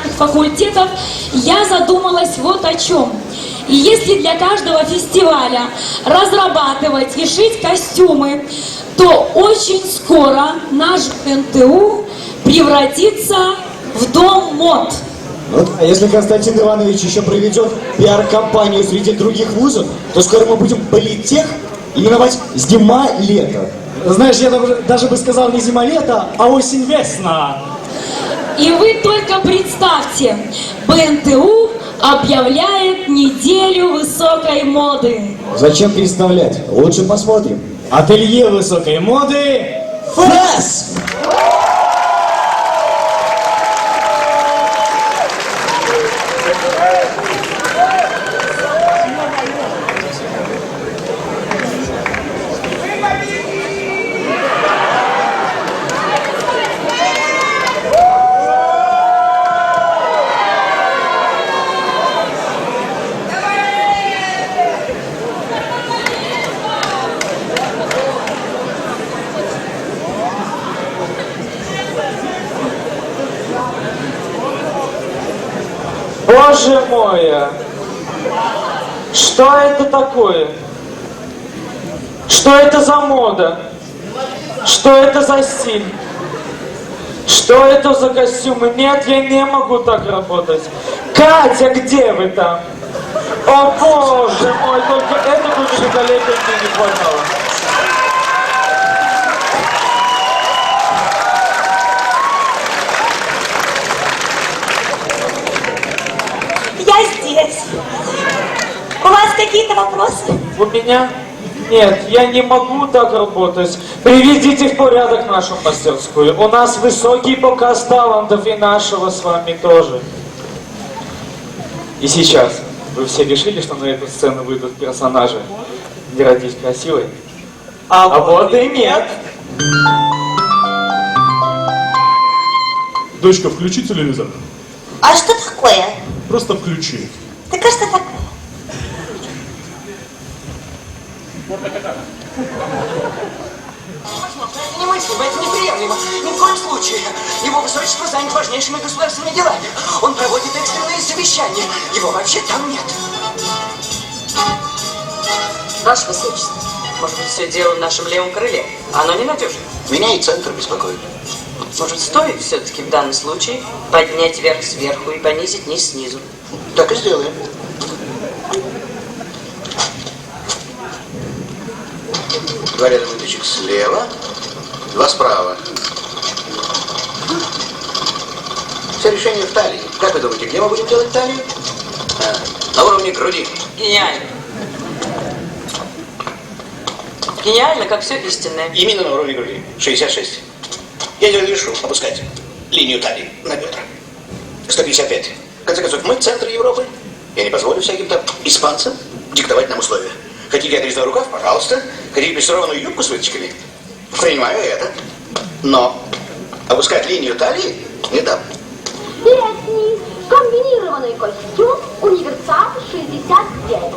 инженерно-технических факультетов, я задумалась вот о чем. И если для каждого фестиваля разрабатывать и шить костюмы, то очень скоро наш НТУ превратится в дом мод. Вот, а если Константин Иванович еще проведет пиар-компанию среди других вузов, то скоро мы будем политех именовать зима-лето. Знаешь, я даже бы сказал не зима-лето, а осень-весна. И вы только представьте, БНТУ объявляет неделю высокой моды. Зачем представлять? Лучше посмотрим. Ателье высокой моды ФЭС! Боже мой! Что это такое? Что это за мода? Что это за стиль? Что это за костюмы? Нет, я не могу так работать. Катя, где вы там? О боже мой, только этого великолепия мне не хватало. Я здесь. У вас какие-то вопросы? У меня? Нет, я не могу так работать. Приведите в порядок нашу мастерскую. У нас высокий показ талантов и нашего с вами тоже. И сейчас вы все решили, что на эту сцену выйдут персонажи «Не родись красивой». А вот и нет. Дочка, включи телевизор. А что такое? Просто включи. Так а что такое? Немыслимо, это неприемлемо. Ни в коем случае. Его высочество занят важнейшими государственными делами. Он проводит экстренные совещания. Его вообще там нет. Ваше высочество, может быть, все дело в нашем левом крыле? Оно ненадежно. Меня и центр беспокоит. Может, стоит все-таки в данном случае поднять верх сверху и понизить низ снизу? Так и сделаем. Два ряда выточек слева, два справа. Все решение в талии. Как вы думаете, где мы будем делать талию? На уровне груди. Гениально. Гениально, как все истинное. Именно на уровне груди. 66. Я не разрешу опускать линию талии на бедра. 155. В конце концов, мы центр Европы. Я не позволю всяким там испанцам диктовать нам условия. Хотите отрезной рукав? Пожалуйста. Хотите плессированную юбку с выточками? Принимаю это. Но опускать линию талии не дам. Летний комбинированный костюм «Универсал 69».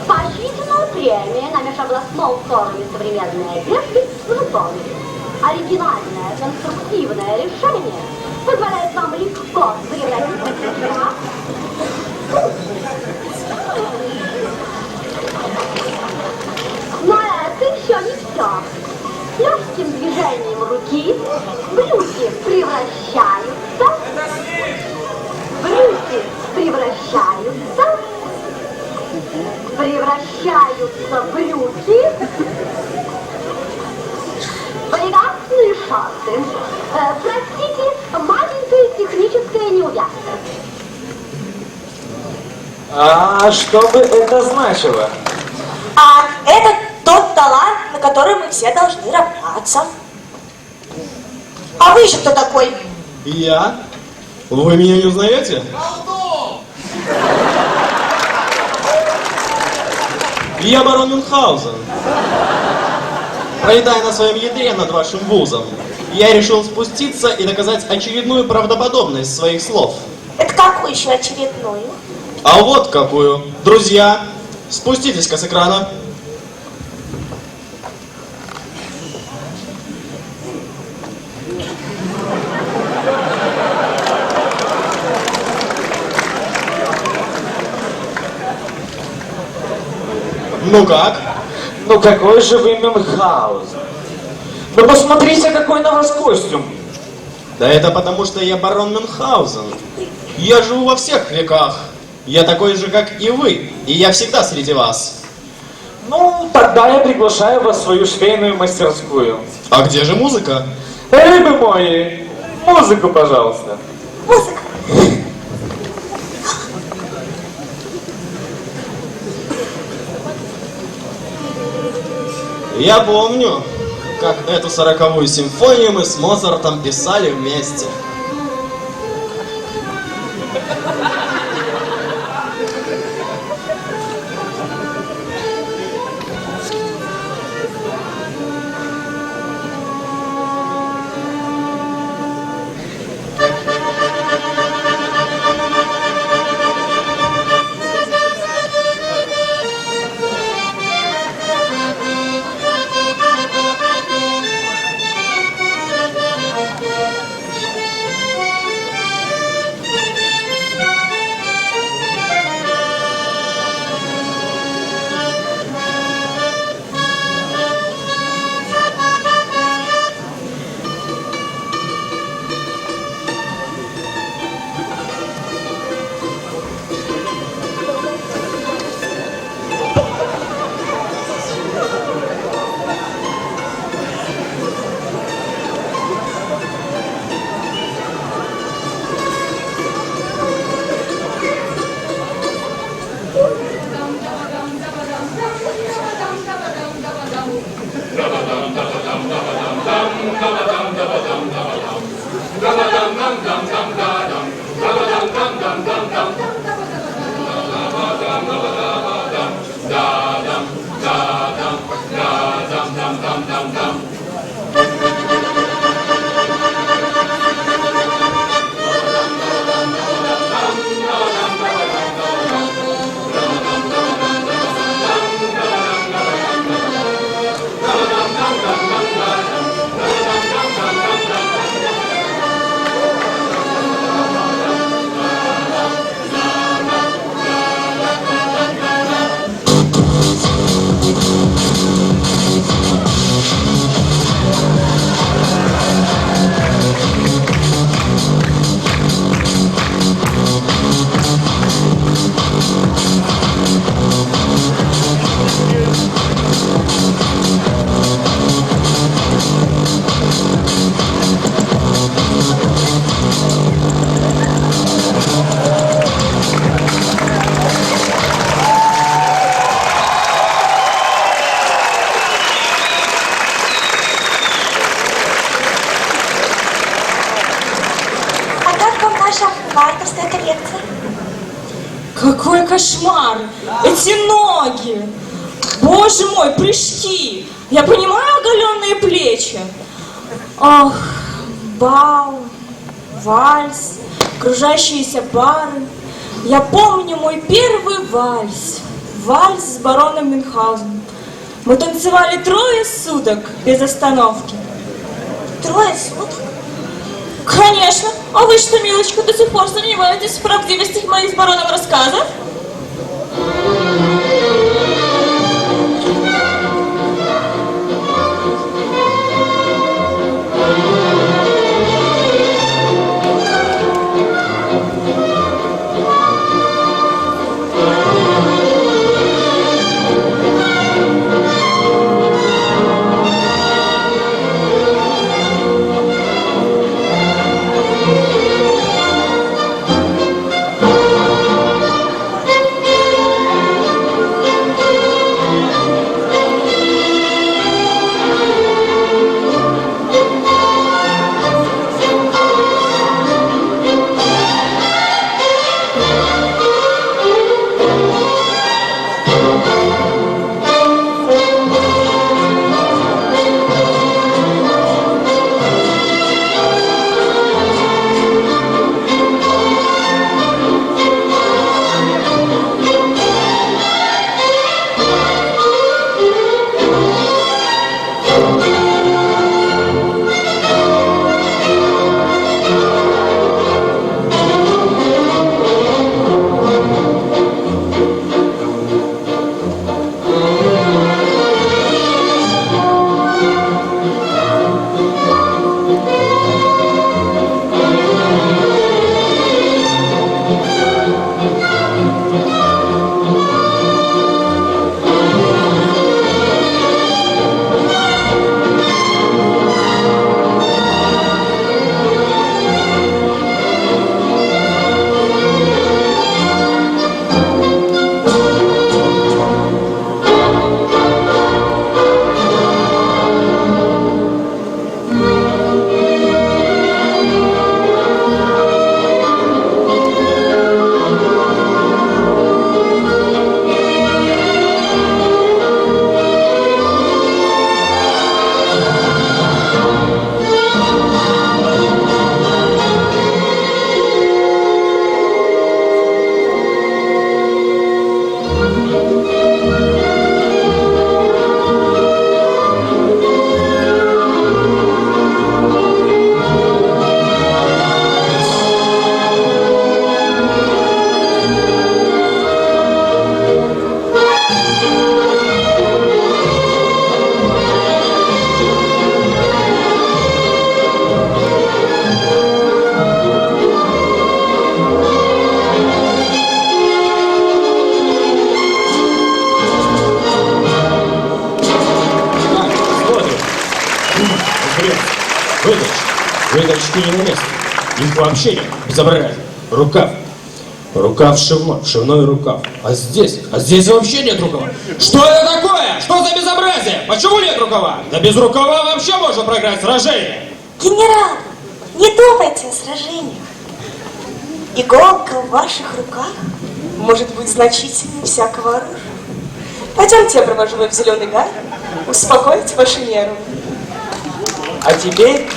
Поощрительная премия на межобластном форуме современной одежды в Житомире. Оригинальное конструктивное решение позволяет нам легко заявлять себя. Но это еще не все. Легким движением руки брюки превращаются брюки в элегантные шорты. Простите, маленькая техническая неувязка. А что бы это значило? А это тот талант, на который мы все должны равняться. А вы еще кто такой? Я? Вы меня не узнаете? Я барон Мюнхгаузен. Пролетая на своем ядре над вашим вузом, я решил спуститься и доказать очередную правдоподобность своих слов. Это какую еще очередную? А вот какую. Друзья, спуститесь-ка с экрана. Ну как? Ну какой же вы Мюнхгаузен? Ну посмотрите, какой на вас костюм. Да это потому, что я барон Мюнхгаузен. Я живу во всех веках. Я такой же, как и вы. И я всегда среди вас. Ну, тогда я приглашаю вас в свою швейную мастерскую. А где же музыка? Рыбы мои, музыку, пожалуйста. Музыка. Я помню, как эту 40-ю симфонию мы с Моцартом писали вместе. А как вам наша вартовская коллекция? Какой кошмар! Эти ноги! Боже мой, прыжки! Я понимаю оголенные плечи. Ах, бал, вальс, кружащиеся пары. Я помню мой первый вальс. Вальс с бароном Мюнхгаузеном. Мы танцевали 3 суток без остановки. 3 суток? Конечно. А вы что, милочка, до сих пор сомневаетесь в правдивости моих с бароном рассказов? бред. Выдачки не на месте. Их вообще нет. Безобразие. Рукав. Рукав шивной. Шивной рукав. А здесь вообще нет рукава. Что это такое? Что за безобразие? Почему нет рукава? Да без рукава вообще можно проиграть сражение. Генерал, не думайте о сражениях. Иголка в ваших руках может быть значительнее всякого оружия. Пойдемте, я провожу вас в зеленый гай, успокойте ваши нервы. А теперь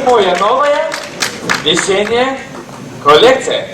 моя новая весенняя коллекция.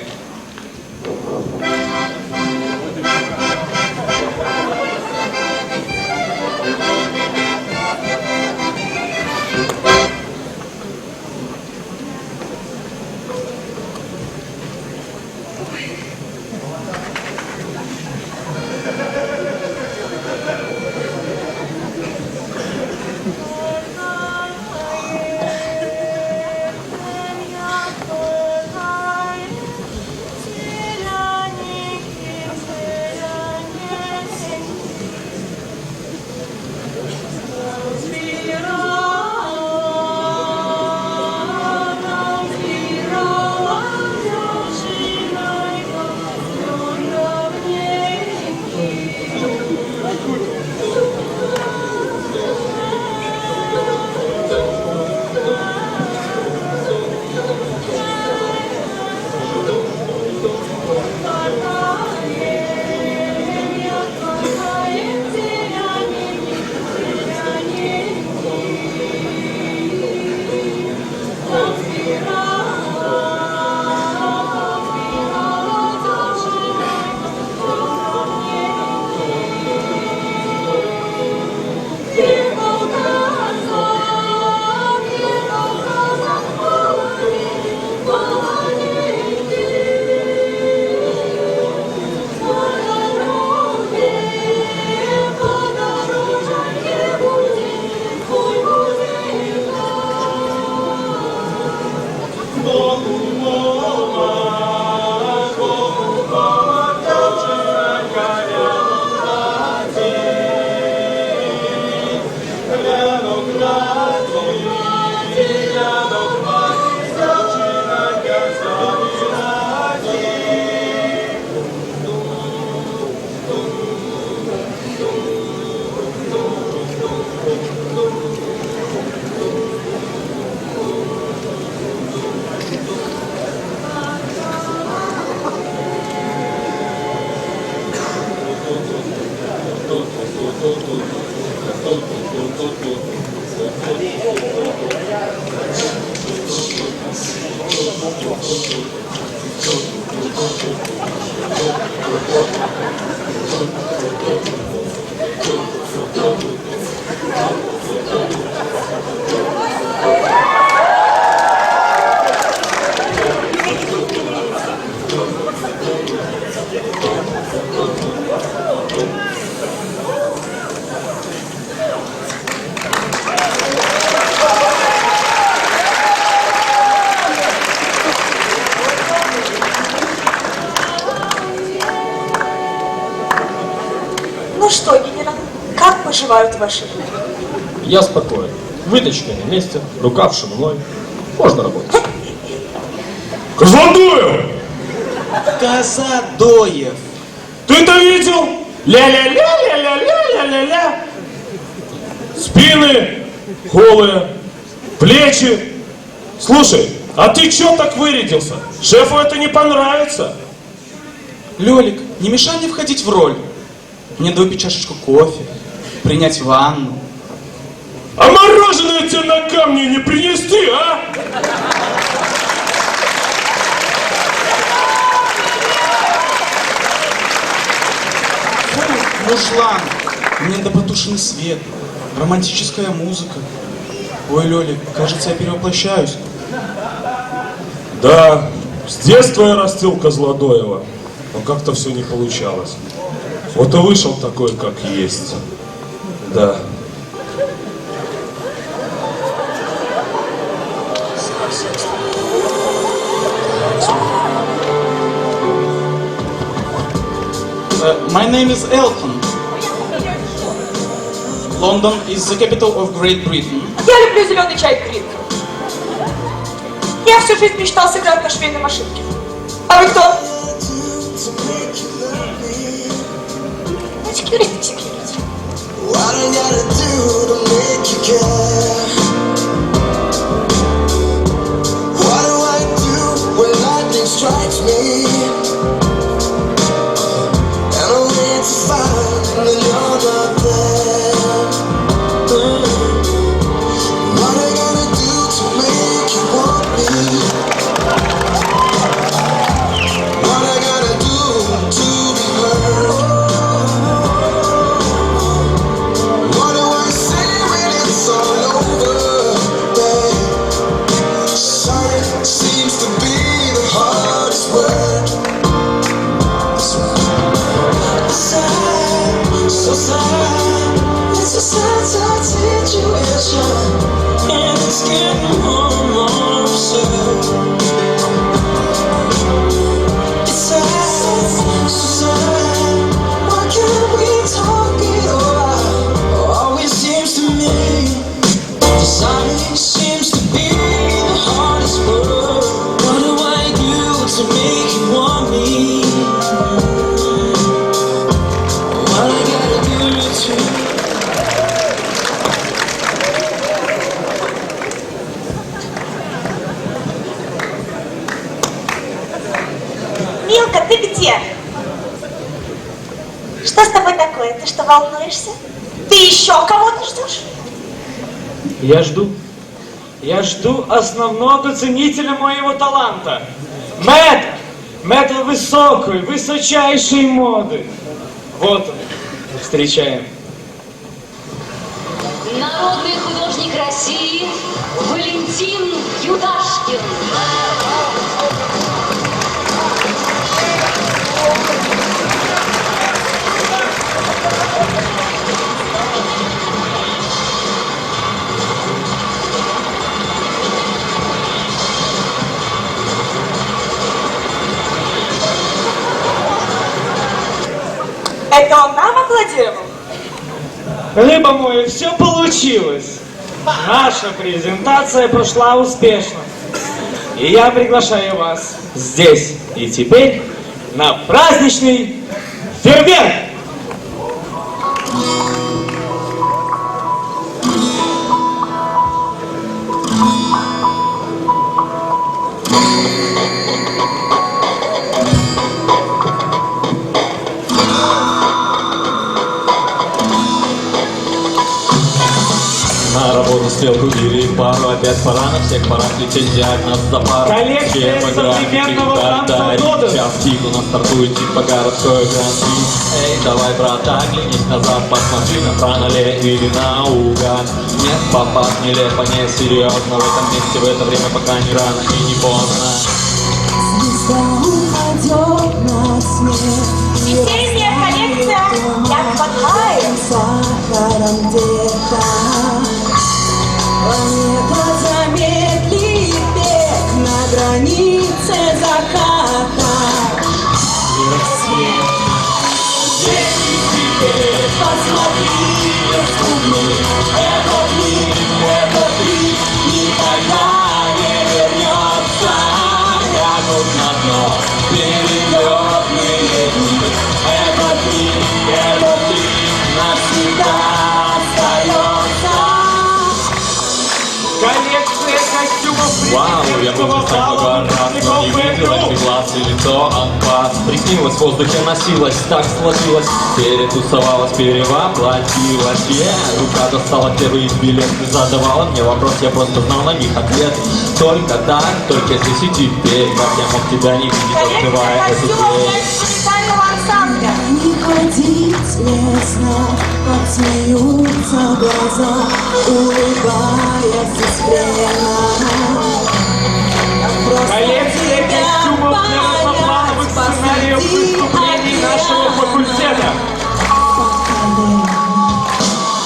Ну что, генерал, как поживают ваши люди? Я спокоен. Выточка на месте, рукав шивной. Можно работать. Козлодуев! Казадоев. Ты-то видел? Ля-ля-ля-ля-ля-ля-ля-ля-ля. Спины голые, плечи. Слушай, а ты чё так вырядился? Шефу это не понравится. Лёлик, не мешай мне входить в роль. Мне выпить чашечку кофе, принять ванну. А мороженое тебе на камне не принести, а? Фу, мужлан. Мне надо потушенный свет, романтическая музыка. Ой, Лёлик, кажется, я перевоплощаюсь. Да, с детства я растил Козлодоева, но как-то все не получалось. Вот и вышел такой, как есть. Да. My name is Elton. London is the capital of Great Britain. Я люблю зеленый чай Гринфилд. Я всю жизнь мечтал сыграть на швейной машинке. А вы кто? Ну, секьюрити, секьюрити. What I gotta do to make you care? What do I do when lightning strikes me? And I wait to find that you're not there. What I gotta do to make you want me? What I gotta do to be heard? What do I say when it's all over, babe? Sorry seems to be the hardest word. Sad, so sad. It's a sad, sad situation, and it's getting more and more absurd. It's sad, so sad. Why can't we talk it over? Always seems to me, desire seems to be the hardest word. What do I do to make you want me? What I gotta do to Милка, ты где? Что с тобой такое? Ты что, волнуешься? Ты еще кого-то ждешь? Я жду основного ценителя моего таланта. Мэтр! Мэтр высокой, высочайшей моды. Вот он. Встречаем. Народный художник России Валентин Юдашкин. Это он нам аплодировал? Рыба моя, все получилось. Наша презентация прошла успешно. И я приглашаю вас здесь и теперь на праздничный фейерверк. На работу, стрелку или пару, опять пора на всех парах лететь, диагноз за пару. Коллекция современного трансфер-кода. Час пик у нас стартует типа городской гран-при. Эй, давай, брат, оглянись назад, посмотри, направо или наугад. Нет, попасть нелепо, не серьезно в этом месте, в это время, пока не рано и не поздно. Весенняя коллекция Як Бахаев. Планета замедлит бег на границе заката. И рассвет. Здесь и теперь посмотри, взгляни. Этот миг никогда не вернется. Лягут на дно перелетные дни. Этот миг навсегда остается. Коллекция костюмов Вау, я был президентского так много зала раз, но не выпускников видел ВГУ. эти глаз и лицо от вас. Приснилось, в воздухе носилось, так сложилось, перетусовалась, перевоплотилась. Рука достала первый билет и задавала мне вопрос, я просто знал на них ответ. Только так, только здесь и теперь, как я мог тебя не видеть, Коллекция открывая эту костюмов дверь. инструментального ансамбля. Не ходить лестно, как смеются глаза, улыбаясь беспленно. Коллекция костюмов для разноплановых сценариев выступлений нашего факультета.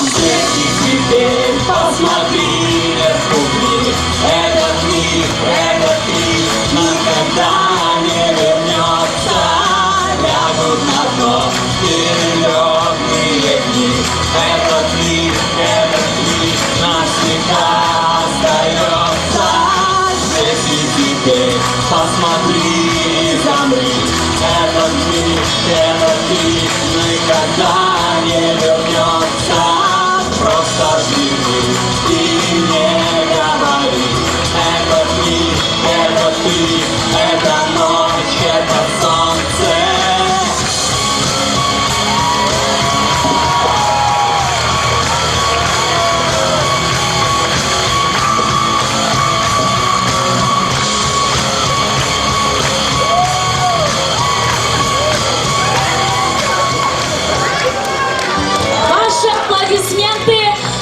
Здесь и теперь посмотри, разгубли. Этот миг никогда не вернется. Лягут на дно перелетные дни. Этот миг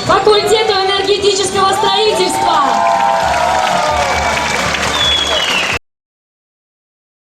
факультету энергетического